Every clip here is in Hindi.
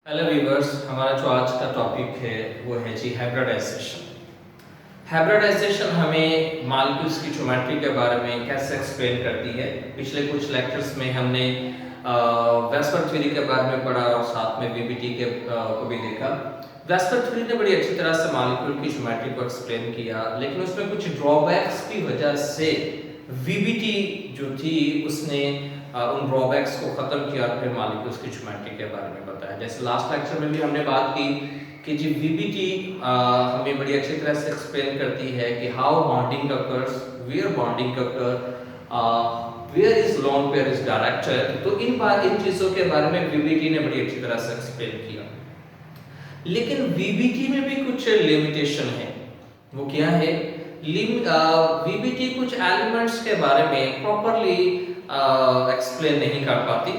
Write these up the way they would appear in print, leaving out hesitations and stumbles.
हेलो व्यूवर्स, हमारा जो आज का टॉपिक है वो है जी हाइब्रिडाइजेशन। हाइब्रिडाइजेशन हमें मॉलिक्यूल्स की ज्योमेट्री के बारे में कैसे एक्सप्लेन करती है। पिछले कुछ लेक्चर्स में हमने वेस्पर थ्योरी के बारे में पढ़ा और साथ में वीबीटी के को भी देखा। वेस्पर थ्योरी ने बड़ी अच्छी तरह से मॉलिक्यूल की ज्योमेट्री को एक्सप्लेन किया, लेकिन उसमें कुछ ड्रॉबैक्स की वजह से वीबीटी जो थी उसने उन ड्रॉबैक्स को खत्म किया और फिर मॉलिक्यूल्स की ज्योमेट्री के बारे में बताया। जैसे लास्ट लेक्चर में भी हमने बात की कि जी वीबीटी हमें बड़ी अच्छी तरह से एक्सप्लेन करती है कि how bonding occurs, where bonding occur, where is lone pair is director. तो इन चीजों के बारे में वीबीटी ने बड़ी अच्छी तरह से एक्सप्लेन किया, लेकिन वीबीटी में भी कुछ लिमिटेशन है। वो क्या है? वीबीटी कुछ एलिमेंट्स के बारे में प्रॉपरली एक्सप्लेन नहीं कर पाती।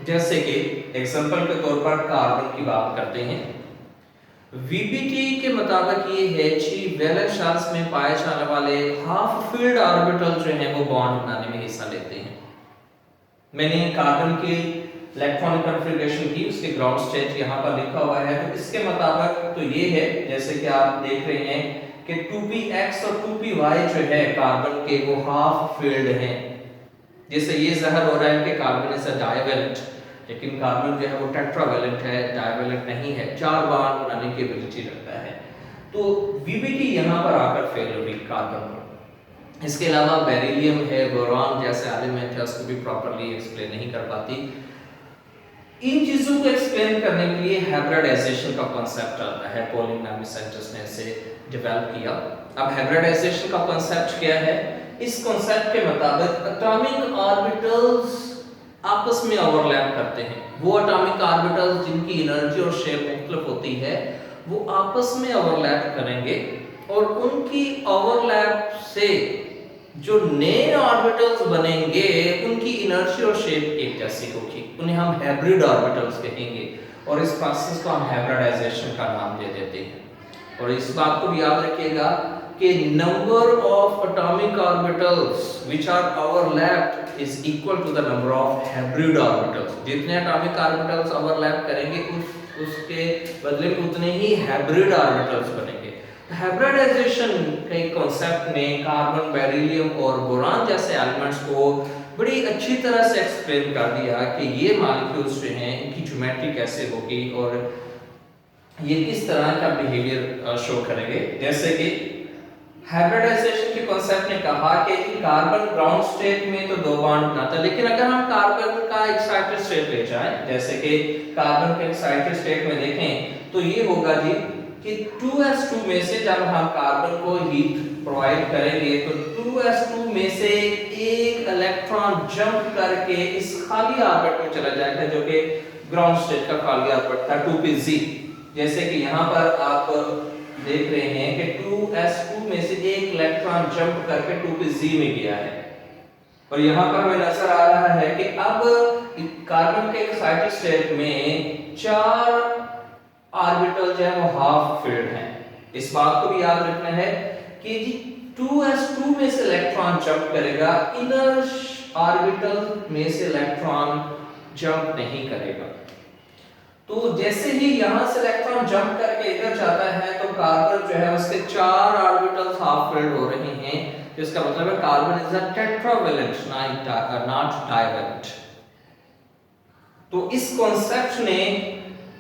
जैसे कि एग्जांपल के तौर पर कार्बन की बात करते हैं। वीबीटी के मुताबिक ये है कि वैलेंस चार्ज में पाए जाने वाले हाफ फील्ड ऑर्बिटल जो हैं वो बॉन्ड बनाने में हिस्सा लेते हैं। मैंने कार्बन की इलेक्ट्रॉनिक कॉन्फ़िगरेशन की, उसके ग्राउंड स्टेट यहाँ पर लिखा हुआ है। तो इसके मुताबिक तो ये है, जैसे कि आप देख रहे हैं कि 2px और 2py जो है कार्बन के वो हाफ फील्ड हैं। जैसे ये ज़ाहिर हो रहा है कि कार्बन इज अ डाइवैलेंट, लेकिन कार्बन जो है वो टेट्रावैलेंट है, डाइवैलेंट नहीं है, 4 बॉन्ड बनाने की एबिलिटी रखता है। तो वीबीटी यहाँ पर आकर फेल हो रही कार्बन पर। इसके अलावा बेरिलियम है, बोरॉन जैसे एलिमेंट है, उसको भी प्रॉपर्ली एक्सप्लेन नहीं कर पाती। इन चीजों को एक्सप्लेन करने के लिए हाइब्रिडाइजेशन का कांसेप्ट आता है। पॉलिंग नामी साइंटिस्ट ने इसे डेवलप किया। अब हाइब्रिडाइजेशन का कांसेप्ट क्या है? इस कांसेप्ट के मुताबिक एटॉमिक ऑर्बिटल्स आपस में ओवरलैप करते हैं। वो एटॉमिक ऑर्बिटल्स जिनकी एनर्जी और शेप मुख्तलिफ होती है वो आपस में ओवरलैप करेंगे और उनकी ओवरलैप से जो नए ऑर्बिटल्स बनेंगे उनकी एनर्जी और शेप एक जैसी होगी। उन्हें हम हाइब्रिड ऑर्बिटल्स कहेंगे और इस प्रोसेस को हम हाइब्रिडाइजेशन का नाम दे देते हैं। और इस बात को भी याद रखिएगा कि number of atomic orbitals which are overlapped is equal to the number of hybrid orbitals. जितने एटॉमिक ऑर्बिटल्स ओवरलैप करेंगे उसके बदले में उतने ही हाइब्रिड ऑर्बिटल्स बनेंगे। हाइब्रिडाइजेशन के कॉन्सेप्ट ने कार्बन, बेरिलियम और बोरान जैसे एलिमेंट्स को बड़ी अच्छी तरह से एक्सप्लेन कर दिया कि ये मॉलिक्यूल्स जो हैं इनकी ज्योमेट्री कैसे होगी और ये किस तरह का बिहेवियर शो करेंगे। जैसे कि हाइब्रिडाइजेशन के कॉन्सेप्ट ने कहा कि कार्बन ग्राउंड स्टेट में तो 2 बॉन्ड बनाता है, लेकिन अगर हम कार्बन का एक्साइटेड स्टेट ले जाएं, जैसे कि कार्बन के एक्साइटेड स्टेट में देखें तो ये होगा जी कि 2s2 में से जब हम कार्बन को हीट प्रोवाइड करेंगे तो 2s2 में से एक इलेक्ट्रॉन जंप करके इस खाली ऑर्बिट में चला जाएगा जो कि ग्राउंड स्टेट का खाली ऑर्बिट था 2pz। जैसे कि यहाँ पर आप देख रहे हैं कि 2s2 में से एक इलेक्ट्रॉन जंप करके 2pz में गया है और यहाँ पर हमें नजर आ रहा है कि अब कार्बन के एक्साइटेड स्टेट में 4 ऑर्बिटल जो है वो हाफ फील्ड हैं। इस बात को भी याद रखना है कि जी 2s2 में से इलेक्ट्रॉन जंप करेगा, इनर ऑर्बिटल में से इलेक्ट्रॉन जंप नहीं करेगा। तो जैसे ही यहां से इलेक्ट्रॉन जंप करके इधर जाता है तो कार्बन जो है उसके 4 ऑर्बिटल्स हाफ फील्ड हो रहे हैं। तो इसका मतलब है carbon is a tetravalent, not divalent. तो इस कॉन्सेप्ट ने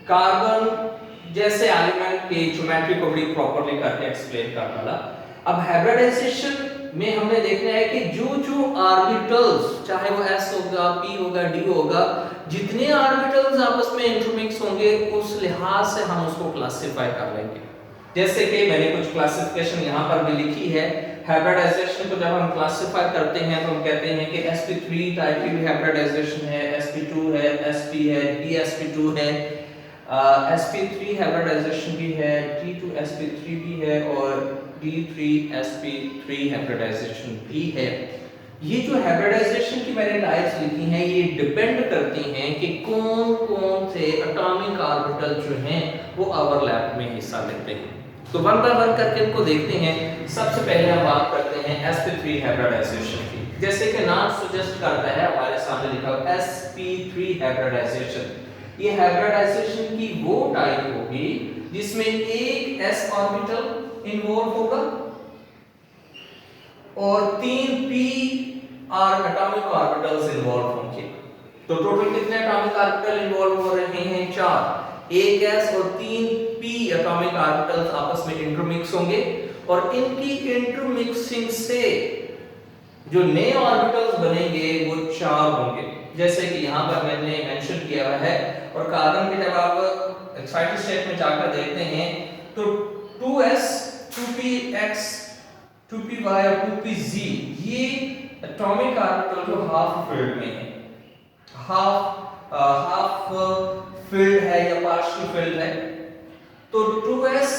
कार्बन जैसे एलिमेंट की ज्योमेट्री को बड़ी प्रॉपर्ली करके एक्सप्लेन कर डाला। अब हाइब्रिडाइजेशन में हमने देखना है कि जो ऑर्बिटल्स, चाहे वो s होगा, p होगा, d होगा, जितने ऑर्बिटल्स आपस में इंटरमिक्स होंगे उस लिहाज से हम उसको क्लासिफाई कर लेंगे। जैसे कि मैंने कुछ क्लासिफिकेशन यहाँ पर भी लिखी है। हाइब्रिडाइजेशन को जब हम क्लासिफाई करते हैं तो हम कहते हैं कि sp3 टाइप की भी हाइब्रिडाइजेशन है, sp2 है, sp है, dsp2 है, sp3 हाइब्रिडाइजेशन भी है, t2sp3 भी है और d3sp3 हाइब्रिडाइजेशन भी है। ये जो हाइब्रिडाइजेशन की मैंने टाइप्स लिखी हैं ये डिपेंड करती हैं कि कौन-कौन से एटॉमिक ऑर्बिटल जो हैं वो ओवरलैप में हिस्सा लेते हैं। तो वन बाय वन करके इनको देखते हैं। सबसे पहले हम बात करते हैं sp3 हाइब्रिडाइजेशन की। जैसे कि नाम सजेस्ट करता है, हमारे सामने लिखा है sp3 हाइब्रिडाइजेशन। ये हाइब्रिडाइजेशन की वो होगी जिसमें एक s ऑर्बिटल इन्वॉल्व होगा और 3 p एटॉमिक ऑर्बिटल्स इन्वॉल्व होंगे। तो टोटल कितने एटॉमिक ऑर्बिटल इन्वॉल्व हो रहे हैं? 4। एक s और 3 p एटॉमिक ऑर्बिटल्स आपस में इंटरमिक्स होंगे और इनकी इंटरमिक्सिंग से जो नए ऑर्बिटल्स बनेंगे वो 4 होंगे, जैसे कि यहाँ पर मैंने मेंशन किया हुआ है। और कार्बन के जब आप एक्साइटेड स्टेट में जाकर देखते हैं तो 2s 2px 2py और 2pz ये एटॉमिक ऑर्बिटल जो हाफ फिल्ड में है, हाफ फिल्ड है या पार्शियल फिल्ड है। तो 2s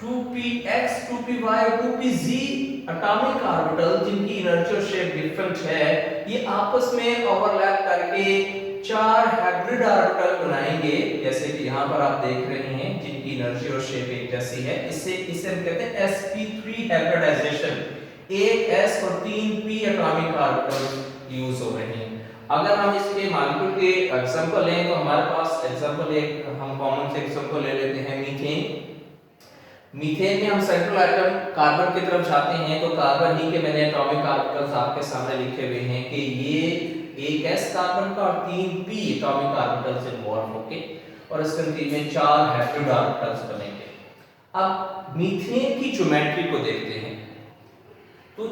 2px 2py और 2pz एटॉमिक ऑर्बिटल जिनकी एनर्जी और शेप डिफरेंट है, ये आपस में ओवरलैप करके 4 हाइब्रिड ऑर्बिटल बनाएंगे, जैसे कि यहाँ पर आप देख रहे हैं जिनकी एनर्जी और शेप एक जैसी है। इसे हम कहते हैं sp3 हाइब्रिडाइजेशन। एक s और 3 p एटॉमिक ऑर्बिटल यूज हो रहे हैं। अगर हम इसके मॉलिक्यूल के एग्जांपल लें तो हमारे पास एग्जांपल एक हम कॉमन से एग्जांपल ले लेते हैं मीथेन। मीथेन में हम सेंट्रल एटम कार्बन की तरफ जाते हैं तो कार्बन ही के मैंने एटॉमिक ऑर्बिटल्स आपके सामने लिखे हुए हैं कि ये एक s कार्बन का और 3 p एटॉमिक ऑर्बिटल्स इन्वॉल्व होंगे और इस कंट्री में 4 हाइब्रिड ऑर्बिटल्स बनेंगे। अब मीथेन की ज्योमेट्री को देखते हैं तो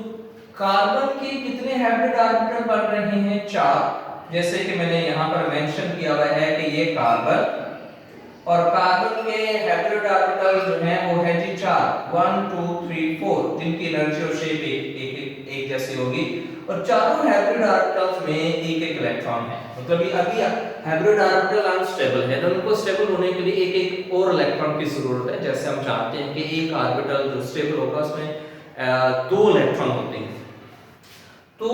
कार्बन के कितने हाइब्रिड ऑर्बिटल बन रहे हैं? 4। जैसे कि मैंने यहाँ पर मेंशन किया हुआ है कि ये कार्बन और कार्बन के हाइब्रिड ऑर्बिटल जो हैं वो है जी 4 1 2 3 4 जिनकी एनर्जी और शेप एक जैसी होगी और चारों हाइब्रिड ऑर्बिटल्स में एक इलेक्ट्रॉन है। मतलब ये अभी हाइब्रिड ऑर्बिटल अनस्टेबल है तो उनको स्टेबल होने के लिए एक और इलेक्ट्रॉन की जरूरत है। जैसे हम जानते हैं कि एक ऑर्बिटल जो स्टेबल होगा उसमें 2 इलेक्ट्रॉन होते हैं। तो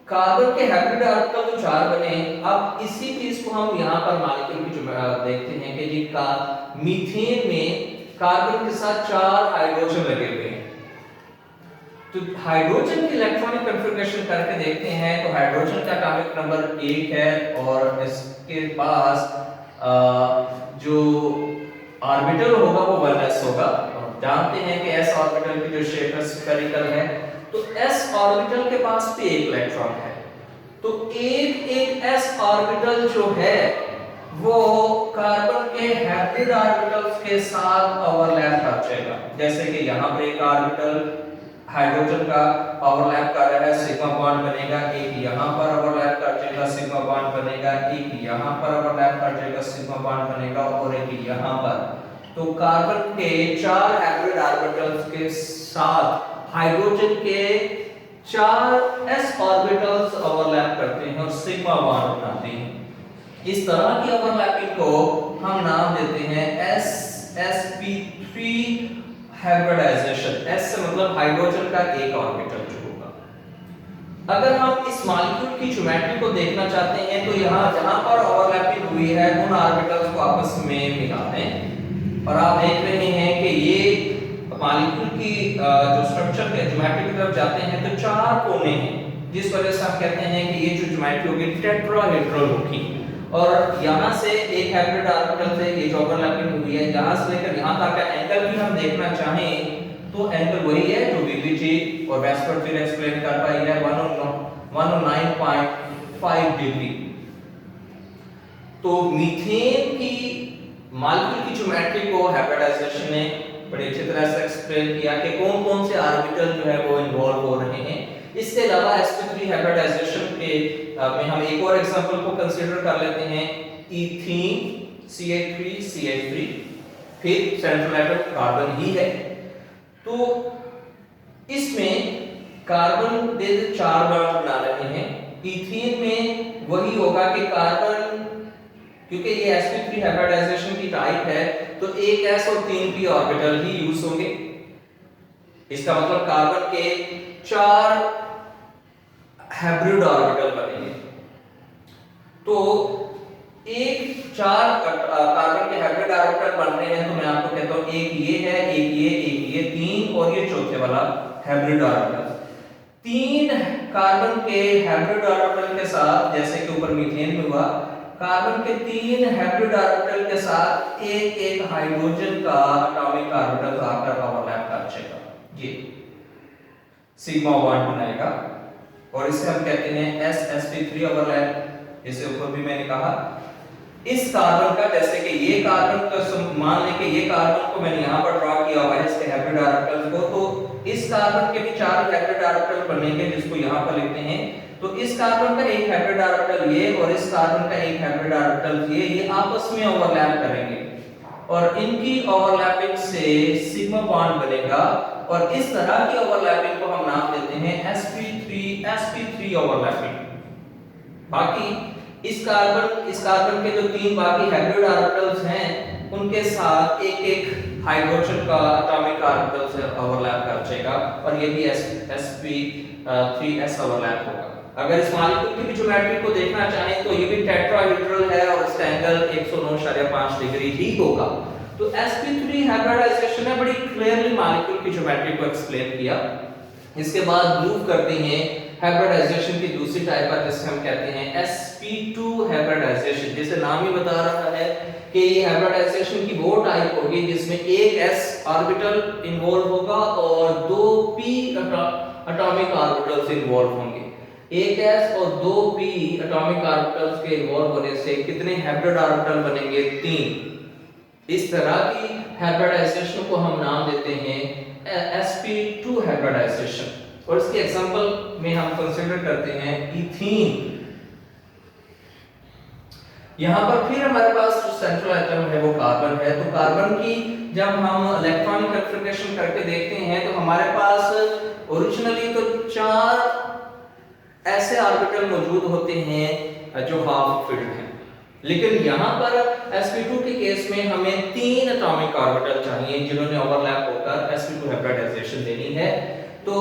कार्बन के हाइब्रिड ऑर्बिटल जो 4 बने, अब इसी चीज को हम यहाँ पर मॉलिक्यूल की देखते हैं कि जी का मीथेन में कार्बन के साथ 4 हाइड्रोजन लगे हुए हैं। तो हाइड्रोजन की इलेक्ट्रॉनिक कॉन्फ़िगरेशन करके देखते हैं तो हाइड्रोजन का एटॉमिक नंबर 1 है और इसके पास जो ऑर्बिटल होगा वो 1s होगा। जानते हैं कि s ऑर्बिटल की जो शेप है स्फेरिकल है तो s ऑर्बिटल के पास भी एक इलेक्ट्रॉन है। तो एक s ऑर्बिटल जो है वो कार्बन के हाइब्रिड ऑर्बिटल्स के साथ ओवरलैप कर जाएगा। जैसे कि यहाँ पर एक ऑर्बिटल हाइड्रोजन का ओवरलैप कर रहा है, सिग्मा बॉन्ड बनेगा, एक यहाँ पर ओवरलैप कर जाएगा, सिग्मा बॉन्ड बनेगा, एक यहाँ पर ओवरलैप कर जाएगा, सिग्मा बॉन्ड बनेगा और एक यहाँ पर। तो कार्बन के 4 हाइब्रिड ऑर्बिटल्स के साथ हाइड्रोजन के 4 s ऑर्बिटल्स ओवरलैप करते हैं और सिग्मा बॉन्ड बनाते हैं। इस तरह की ओवरलैपिंग को हम नाम देते हैं sp3 हाइब्रिडाइजेशन। s से मतलब हाइड्रोजन का एक ऑर्बिटल जो होगा। अगर हम इस मॉलिक्यूल की ज्योमेट्री को देखना चाहते हैं तो यहाँ जहां पर ओवरलैपिंग हुई है उन ऑर्बिटल्स को आपस में मिला दें और आप देख रहे हैं कि ये मॉलिक्यूल की जो स्ट्रक्चर के ज्योमेट्री की तरफ जाते हैं तो 4 कोने हैं, जिस वजह से हम कहते हैं कि ये जो ज्योमेट्री होगी टेट्राहेड्रल होगी। और यहाँ से एक हाइब्रिड ऑर्बिटल से ये जो ओवरलैपिंग हुई है यहाँ से लेकर यहाँ तक का एंगल भी हम देखना चाहें तो एंगल वही है जो बीबीजी और वेस्टवर्ड फिर एक्सप्लेन कर पाई है 109.5 डिग्री। तो मीथेन की मॉलिक्यूल की ज्योमेट्री को हाइब्रिडाइजेशन ने बड़ी अच्छी तरह से एक्सप्लेन किया कि कौन-कौन से ऑर्बिटल जो है वो इन्वॉल्व हो रहे हैं। इसके अलावा sp3 हाइब्रिडाइजेशन के में हम एक और एग्जांपल को कंसीडर कर लेते हैं, ईथीन CH3 फिर सेंट्रल एटम कार्बन ही है। तो इसमें कार्बन दे 4 बॉन्ड बना रहे हैं। ईथीन में वही होगा कि कार्बन, क्योंकि ये sp3 हाइब्रिडाइजेशन की टाइप है तो एक s और 3 p ऑर्बिटल ही यूज होंगे। इसका मतलब कार्बन के 4 हाइब्रिड ऑर्बिटल बनेंगे। तो एक 4 कार्बन के हाइब्रिड ऑर्बिटल बन रहे हैं तो मैं आपको कहता हूं एक ये है, एक ये 3 और ये चौथे वाला हाइब्रिड ऑर्बिटल। 3 कार्बन के हाइब्रिड ऑर्बिटल के साथ जैसे कि ऊपर मीथेन में हुआ, कार्बन के 3 हाइब्रिड ऑर्बिटल के साथ एक एक हाइड्रोजन का एटॉमिक ऑर्बिटल आकर ओवरलैप करेगा, ये सिग्मा बॉन्ड बनाएगा और इसे हम कहते हैं ssp3 ओवरलैप। जैसे ऊपर भी मैंने कहा इस कार्बन का, जैसे कि ये कार्बन को मान लें कि ये कार्बन को मैंने यहाँ पर ड्रॉ किया हुआ है इसके हाइब्रिड ऑर्बिटल्स को, तो इस कार्बन के भी 4 हाइब्रिड ऑर्बिटल बनेंगे जिसको यहाँ पर लिखते हैं। तो इस कार्बन का एक हाइब्रिड ऑर्बिटल ये और इस कार्बन का एक हाइब्रिड ऑर्बिटल ये आपस में ओवरलैप करेंगे और इनकी ओवरलैपिंग से सिग्मा बॉन्ड बनेगा और इस तरह की ओवरलैपिंग को हम नाम देते हैं sp3 ओवरलैपिंग। बाकी इस कार्बन के जो 3 बाकी हाइब्रिड ऑर्बिटल्स हैं उनके साथ एक एक हाइड्रोजन का एटॉमिक ऑर्बिटल से ओवरलैप कर जाएगा और ये भी sp3s ओवरलैप होगा। अगर इस मॉलिक्यूल की ज्योमेट्री को देखना चाहें तो ये भी टेट्राहेड्रल है और इसका एंगल 109.5 डिग्री ही होगा। तो sp3 हाइब्रिडाइजेशन है, बड़ी क्लियरली मॉलिक्यूल की ज्योमेट्री को एक्सप्लेन किया। इसके बाद मूव करते हैं हाइब्रिडाइजेशन की दूसरी टाइप पर जिसे हम कहते हैं sp2 हाइब्रिडाइजेशन। जैसे नाम ही बता रहा है कि ये हाइब्रिडाइजेशन की वो टाइप होगी जिसमें एक s ऑर्बिटल इन्वॉल्व होगा और 2 p एटॉमिक ऑर्बिटल्स इन्वॉल्व होंगे। एक s और 2 p एटॉमिक ऑर्बिटल्स के इन्वॉल्व होने से कितने हाइब्रिड ऑर्बिटल बनेंगे? 3। इस तरह की हाइब्रिडाइजेशन को हम नाम देते हैं sp2 हाइब्रिडाइजेशन। और इसके एग्जांपल में हम कंसीडर करते हैं इथीन। यहां पर फिर हमारे पास जो सेंट्रल एटम है वो कार्बन है। तो कार्बन की जब हम इलेक्ट्रॉनिक कन्फिगरेशन करके देखते हैं तो हमारे पास ओरिजिनली तो 4 ऐसे ऑर्बिटल मौजूद होते हैं जो हाफ फिल्ड हैं, लेकिन यहां पर sp2 के केस में हमें 3 एटॉमिक ऑर्बिटल चाहिए जिन्होंने ओवरलैप होकर sp2 हाइब्रिडाइजेशन देनी है। तो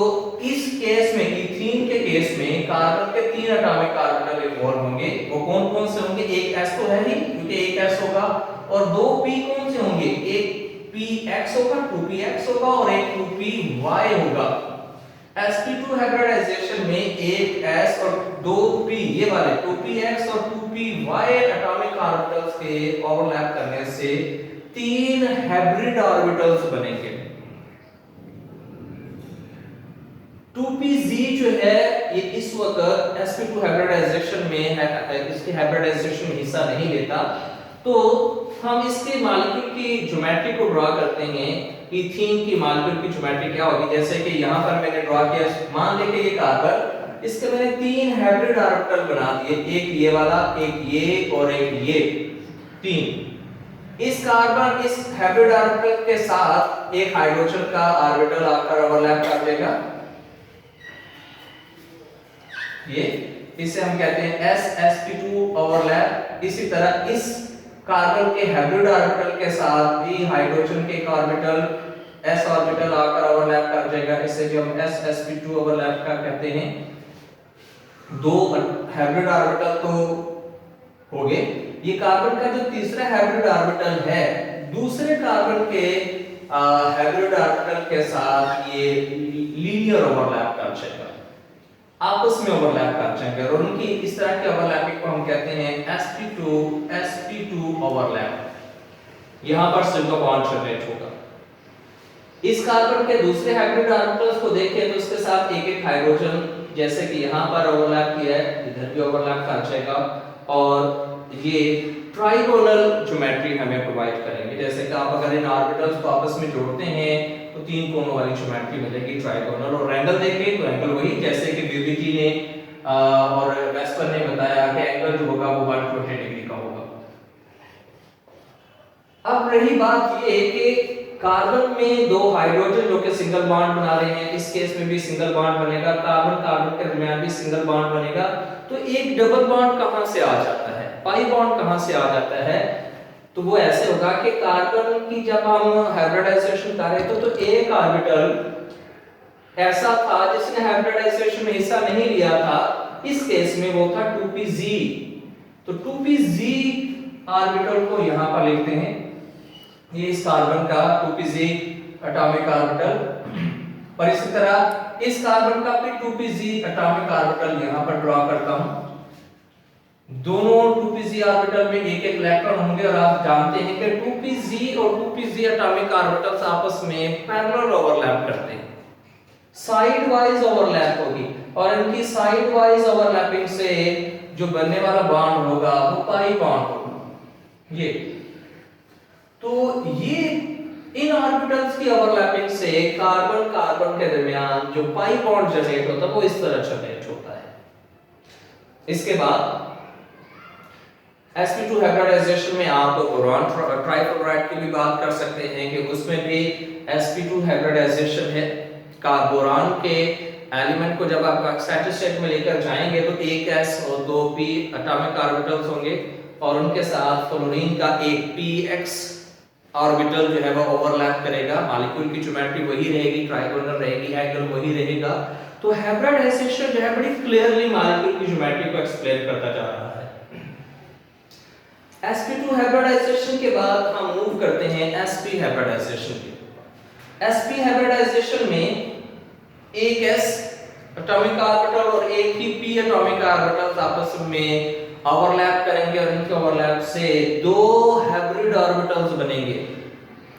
इस केस में इथीन के केस में कार्बन के 3 एटॉमिक ऑर्बिटल इन्वॉल्व होंगे। वो कौन कौन से होंगे? एक s तो है ही क्योंकि एक s होगा, और 2 p कौन से होंगे? एक px होगा, 2px होगा और एक 2py होगा। sp2 हाइब्रिडाइजेशन में एक s और 2p ये वाले 2px और 2py एटॉमिक ऑर्बिटल्स के ओवरलैप करने से 3 हाइब्रिड ऑर्बिटल्स बनेंगे। 2pz जो है ये इस वक्त sp2 हाइब्रिडाइजेशन में है, इसके हाइब्रिडाइजेशन में हिस्सा नहीं लेता। तो हम इसके मॉलिक्यूल की ज्योमेट्री को ड्रॉ करते हैं। इथीन की मॉलिक्यूल की ज्योमेट्री क्या होगी? जैसे कि यहाँ पर मैंने ड्रॉ किया, मान लें कि ये कार्बन, इसके मैंने 3 हाइब्रिड ऑर्बिटल बना दिए, एक ये वाला, एक ये और एक ये, 3। इस कार्बन इस हाइब्रिड ऑर्बिटल के साथ एक हाइड्रोजन का ऑर्बिटल आकर ओवरलैप कर देगा, ये इसे हम कहते हैं sp2 ओवरलैप। इसी तरह इस कार्बन के हाइब्रिड ऑर्बिटल के साथ भी हाइड्रोजन के एक ऑर्बिटल s ऑर्बिटल आकर ओवरलैप कर जाएगा, इसे भी हम sp2 ओवरलैप का कहते हैं। 2 हाइब्रिड ऑर्बिटल तो हो गए। ये कार्बन का जो तीसरा हाइब्रिड ऑर्बिटल है, दूसरे कार्बन के हाइब्रिड ऑर्बिटल के साथ ये लीनियर ओवरलैप कर जाएगा, आपस में ओवरलैप कर जाएंगे और उनकी इस तरह के ओवरलैपिंग को हम कहते हैं sp2 ओवरलैप। यहां पर सिग्मा बॉन्ड जनरेट होगा। इस कार्बन के दूसरे हाइब्रिड ऑर्बिटल्स को देखें तो इसके साथ एक एक हाइड्रोजन, जैसे कि यहां पर ओवरलैप किया है, इधर भी ओवरलैप कर जाएगा और ये ट्राइगोनल ज्योमेट्री हमें प्रोवाइड करेंगे। जैसे कि आप अगर इन ऑर्बिटल्स को आपस में जोड़ते हैं तो 3 कोनों वाली ज्योमेट्री मिलेगी, ट्राइगोनल। और एंगल देखें तो एंगल वही जैसे कि बीबीटी ने और वेस्पर ने बताया कि एंगल जो होगा वो 120 डिग्री का होगा। अब रही बात ये कि कार्बन में 2 हाइड्रोजन जो कि सिंगल बॉन्ड बना रहे हैं, इस केस में भी सिंगल बॉन्ड बनेगा, कार्बन कार्बन के दरमियान भी सिंगल बॉन्ड बनेगा। तो एक डबल बॉन्ड कहां से आ जाता है, पाई बॉन्ड कहां से आ जाता है? तो वो ऐसे होगा कि कार्बन की जब हम हाइब्रिडाइजेशन कर रहे थे तो एक ऑर्बिटल ऐसा था जिसने हाइब्रिडाइजेशन में हिस्सा नहीं लिया था, इस केस में वो था 2pz। तो 2pz ऑर्बिटल को यहां पर लिखते हैं, ये इस कार्बन का 2pz एटॉमिक ऑर्बिटल, और इसी तरह इस कार्बन का भी 2pz एटॉमिक ऑर्बिटल यहां पर ड्रॉ करता हूं। दोनों 2pz ऑर्बिटल में एक एक इलेक्ट्रॉन होंगे और आप जानते हैं कि 2pz और 2pz एटॉमिक ऑर्बिटल्स आपस में पैरेलल ओवरलैप करते हैं, साइड वाइज ओवरलैप होगी और इनकी साइड वाइज ओवरलैपिंग से जो बनने वाला बॉन्ड होगा वो पाई बॉन्ड होगा। ये तो ये इन ऑर्बिटल्स की ओवरलैपिंग से कार्बन कार्बन के दरमियान जो पाई बॉन्ड जनरेट होता है वो इस तरह जनरेट होता है। इसके बाद sp2 हाइब्रिडाइजेशन में आप बोरॉन ट्राइफ्लोराइड की भी बात कर सकते हैं कि उसमें भी sp2 हाइब्रिडाइजेशन है। का बोरॉन के एलिमेंट को जब आप एक्साइटेड स्टेट में लेकर जाएंगे तो एक s और दो p एटॉमिक ऑर्बिटल्स होंगे और उनके साथ फ्लोरीन का एक px ऑर्बिटल जो है वो ओवरलैप करेगा, मॉलिक्यूल की ज्योमेट्री वही रहेगी, ट्राइगोनल रहेगी, एंगल वही रहेगा। तो हाइब्रिडाइजेशन जो है बड़ी क्लियरली मॉलिक्यूल की ज्योमेट्री को एक्सप्लेन करता जा रहा है। sp2 हाइब्रिडाइजेशन के बाद हम मूव करते हैं sp हाइब्रिडाइजेशन की। sp हाइब्रिडाइजेशन में एक s एटॉमिक ऑर्बिटल और एक ही p एटॉमिक ऑर्बिटल्स आपस में ओवरलैप करेंगे और इनके ओवरलैप से दो हाइब्रिड ऑर्बिटल्स बनेंगे,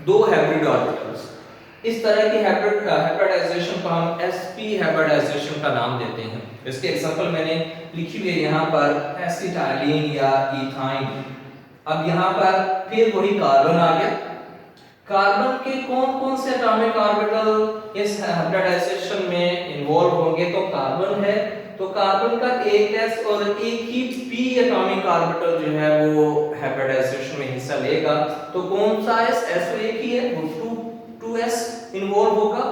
दो हाइब्रिड ऑर्बिटल्स। इस तरह की हाइब्रिडाइजेशन को हम sp हाइब्रिडाइजेशन का नाम देते हैं। इसके एग्जांपल मैंने लिखी हुई है यहाँ पर एसिटाइलिन या इथाइन। अब यहाँ पर फिर वही कार्बन आ गया। कार्बन के कौन-कौन से एटॉमिक ऑर्बिटल इस हाइब्रिडाइजेशन में इन्वॉल्व होंगे? तो कार्बन है, तो कार्बन का एक s और एक ही p एटॉमिक ऑर्बिटल जो है वो हाइब्रिडाइजेशन में हिस्सा लेगा। तो कौन सा s तो एक ही है, वो 2s इन्वॉल्व होगा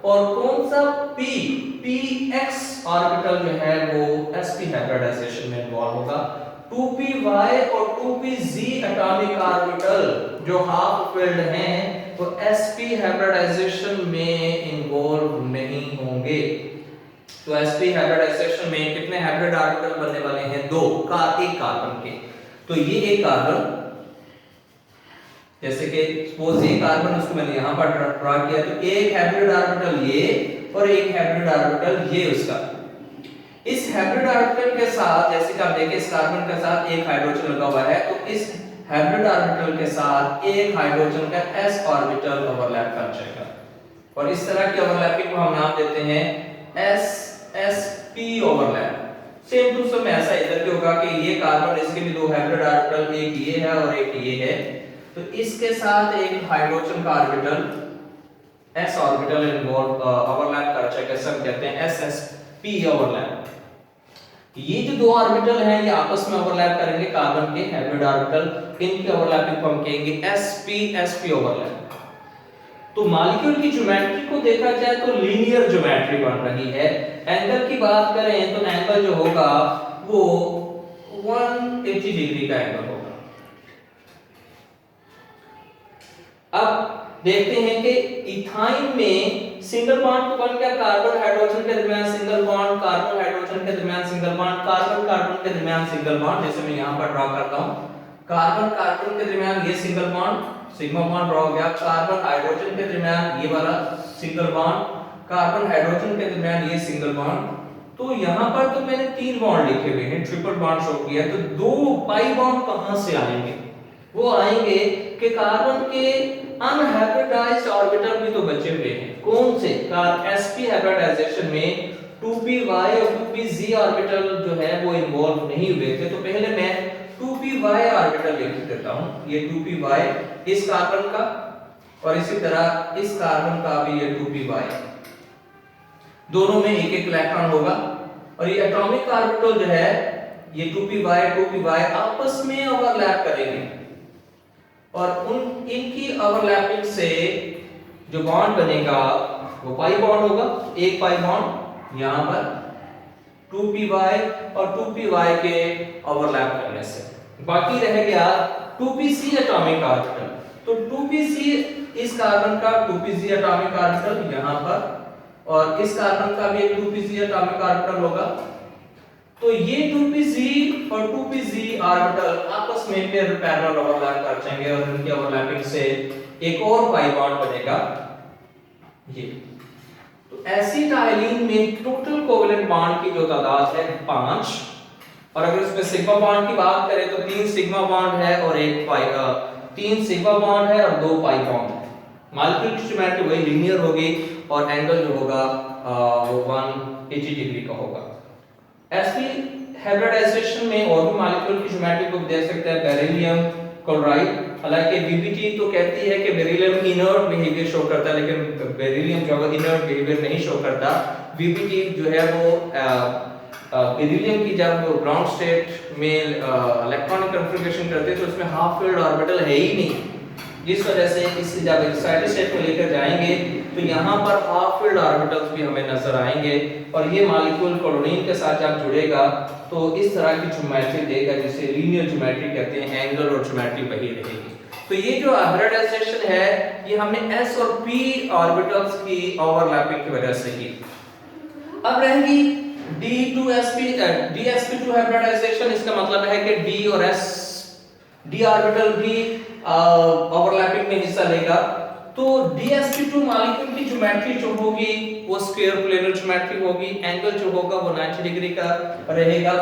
और कौन सा px ऑर्बिटल जो है वो sp हाइब्रिडाइजेशन में इन्वॉल्व होगा। 2py और 2pz एटॉमिक ऑर्बिटल जो हाफ फिल्ड हैं वो sp हाइब्रिडाइजेशन में इन्वॉल्व नहीं होंगे। तो sp हाइब्रिडाइजेशन में कितने हाइब्रिड ऑर्बिटल बनने वाले हैं? दो एक कार्बन के। तो ये एक कार्बन, जैसे कि सपोज ये कार्बन, उसको मैंने यहां पर ड्रा किया, तो एक हाइब्रिड ऑर्बिटल ये और एक हाइब्रिड ऑर्बिटल ये उसका। इस हाइब्रिड ऑर्बिटल के साथ जैसे कि आप देखिए इस कार्बन के साथ एक हाइड्रोजन लगा हुआ है, तो इस हाइब्रिड ऑर्बिटल के साथ एक हाइड्रोजन का s ऑर्बिटल ओवरलैप कर जाएगा और इस तरह की ओवरलैपिंग को हम नाम देते हैं ssp overlap. Same to same ऐसा इधर भी होगा कि ये कार्बन, इसके भी दो हाइब्रिड ऑर्बिटल, एक ये है और एक ये है, तो इसके साथ एक हाइड्रोजन का orbital s orbital involve overlap कर जाएगा, सब कहते हैं ssp ओवरलैप। ये जो दो ऑर्बिटल हैं ये आपस में ओवरलैप करेंगे, कार्बन के हाइब्रिड ऑर्बिटल, इनकी ओवरलैपिंग को हम कहेंगे sp ओवरलैप। तो मॉलिक्यूल की ज्योमेट्री को देखा जाए तो लीनियर ज्योमेट्री बन रही है। एंगल की बात करें तो एंगल जो होगा वो 180 डिग्री का एंगल होगा। अब देखते हैं कि इथाइन में सिंगल बॉन्ड तो बन गया, कार्बन हाइड्रोजन के दरमियान सिंगल बॉन्ड, कार्बन हाइड्रोजन के दरमियान सिंगल बॉन्ड, कार्बन कार्बन के दरमियान सिंगल बॉन्ड, जैसे मैं यहां पर ड्रा करता हूं, कार्बन कार्बन के दरमियान ये single bond, sigma bond draw हो गया, कार्बन हाइड्रोजन के दरमियान ये वाला सिंगल बॉन्ड, कार्बन हाइड्रोजन के दरमियान ये सिंगल बॉन्ड। तो यहां पर तो मैंने तीन बॉन्ड लिखे हुए हैं, ट्रिपल बॉन्ड शो किया, तो दो पाई बॉन्ड कहां से आएंगे? वो आएंगे कि कार्बन के अनहाइब्रिडाइज्ड ऑर्बिटल भी तो बचे हुए हैं। कौन से? sp हाइब्रिडाइजेशन में 2py और 2pz ऑर्बिटल जो है वो इन्वॉल्व नहीं हुए थे, तो पहले मैं 2py ऑर्बिटल लिख देता हूं। ये 2py इस कार्बन का और इसी तरह इस कार्बन का भी ये 2py, दोनों में एक एक इलेक्ट्रॉन होगा और ये एटॉमिक ऑर्बिटल जो है ये 2py आपस में ओवरलैप करेंगे और इनकी ओवरलैपिंग से जो बॉन्ड बनेगा वो पाई बॉन्ड होगा। एक पाई बॉन्ड यहां पर 2py और 2py के ओवरलैप करने से, बाकी रह गया 2pc एटॉमिक ऑर्बिटल। तो 2pc इस कार्बन का 2pc एटॉमिक ऑर्बिटल यहां पर और इस कार्बन का भी एक 2pc एटॉमिक ऑर्बिटल होगा। तो ये 2pc और 2pz ऑर्बिटल आपस में फिर पैरेलल ओवरलैप कर जाएंगे और इनकी ओवरलैपिंग से एक और पाई बॉन्ड बनेगा ये। तो एसिटाइलिन में टोटल कोवेलेंट बॉन्ड की जो तादाद है 5 और अगर उसमें सिग्मा बॉन्ड की बात करें तो 3 सिग्मा बॉन्ड है और 3 सिग्मा बॉन्ड है और 2 पाई बॉन्ड है। मॉलिक्यूल की ज्योमेट्री वही लीनियर होगी और एंगल जो होगा वो 180 डिग्री का होगा। ऐसी हाइब्रिडाइजेशन में और भी मॉलिक्यूल की ज्योमेट्री को देख सकते हैं, बेरिलियम क्लोराइड। हालांकि बीबीटी तो कहती है कि बेरिलियम इनर्ट बिहेवियर शो करता है, लेकिन बेरिलियम जो है इनर्ट बिहेवियर नहीं शो करता। बीबीटी जो है वो बेरिलियम की जब ग्राउंड स्टेट में इलेक्ट्रॉनिक कन्फिगरेशन करते हैं तो उसमें हाफ फील्ड ऑर्बिटल है ही नहीं, जिस वजह से इसे जब एक्साइटेड स्टेट में लेकर जाएंगे तो यहाँ पर हाफ फील्ड ऑर्बिटल्स भी हमें नजर आएंगे और ये मॉलिक्यूल क्लोरीन के साथ जब जुड़ेगा तो इस तरह की ज्योमेट्री देगा जिसे लीनियर ज्योमेट्री कहते हैं, एंगल और ज्योमेट्री वही रहेगी। तो ये जो हाइब्रिडाइजेशन है ये हमने s और p ऑर्बिटल्स की ओवरलैपिंग की वजह से की। अब रहेगी dsp2 हाइब्रिडाइजेशन। इसका मतलब है कि d और d ऑर्बिटल भी ओवरलैपिंग में हिस्सा लेगा। तो dsp2 मॉलिक्यूल की ज्योमेट्री जो होगी वो स्क्वायर प्लेनर ज्योमेट्री होगी, एंगल जो होगा वो 90 डिग्री का रहेगा।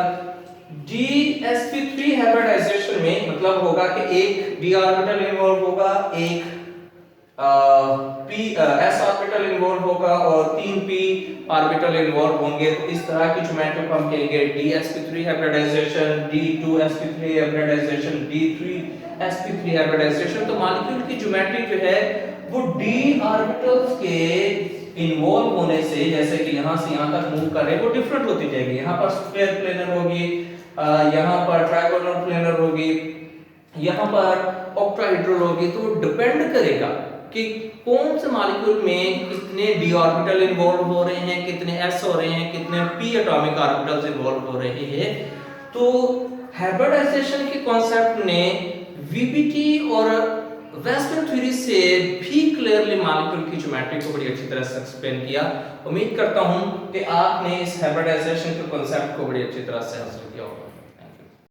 dsp3 हाइब्रिडाइजेशन में मतलब होगा कि एक d ऑर्बिटल इन्वॉल्व होगा, एक s ऑर्बिटल इन्वॉल्व होगा और 3 p ऑर्बिटल इन्वॉल्व होंगे। तो इस तरह की ज्योमेट्री को हम कहेंगे dsp3 hybridization, d2sp3 hybridization, d3sp3 hybridization. तो मॉलिक्यूल की ज्योमेट्री जो है वो d ऑर्बिटल्स के इन्वॉल्व होने से, जैसे कि यहां से यहां तक मूव कर रहे हैं, वो डिफरेंट होती जाएगी। यहां पर स्क्वायर प्लेनर होगी, यहां पर ट्रायंगुलर प्लेनर होगी, यहां पर ऑक्टाहेड्रल होगी। तो डिपेंड करेगा कि कौन से मॉलिक्यूल में कितने d ऑर्बिटल इन्वॉल्व हो रहे हैं, कितने s हो रहे हैं, कितने p एटॉमिक ऑर्बिटल्स इन्वॉल्व हो रहे हैं। तो हाइब्रिडाइजेशन के कॉन्सेप्ट ने वीबीटी और वेस्टर्न थ्योरी से भी क्लियरली मॉलिक्यूल की ज्योमेट्री को बड़ी अच्छी तरह से एक्सप्लेन किया। उम्मीद करता हूं कि आपने इस हाइब्रिडाइजेशन के कॉन्सेप्ट को बड़ी अच्छी तरह से हासिल किया होगा।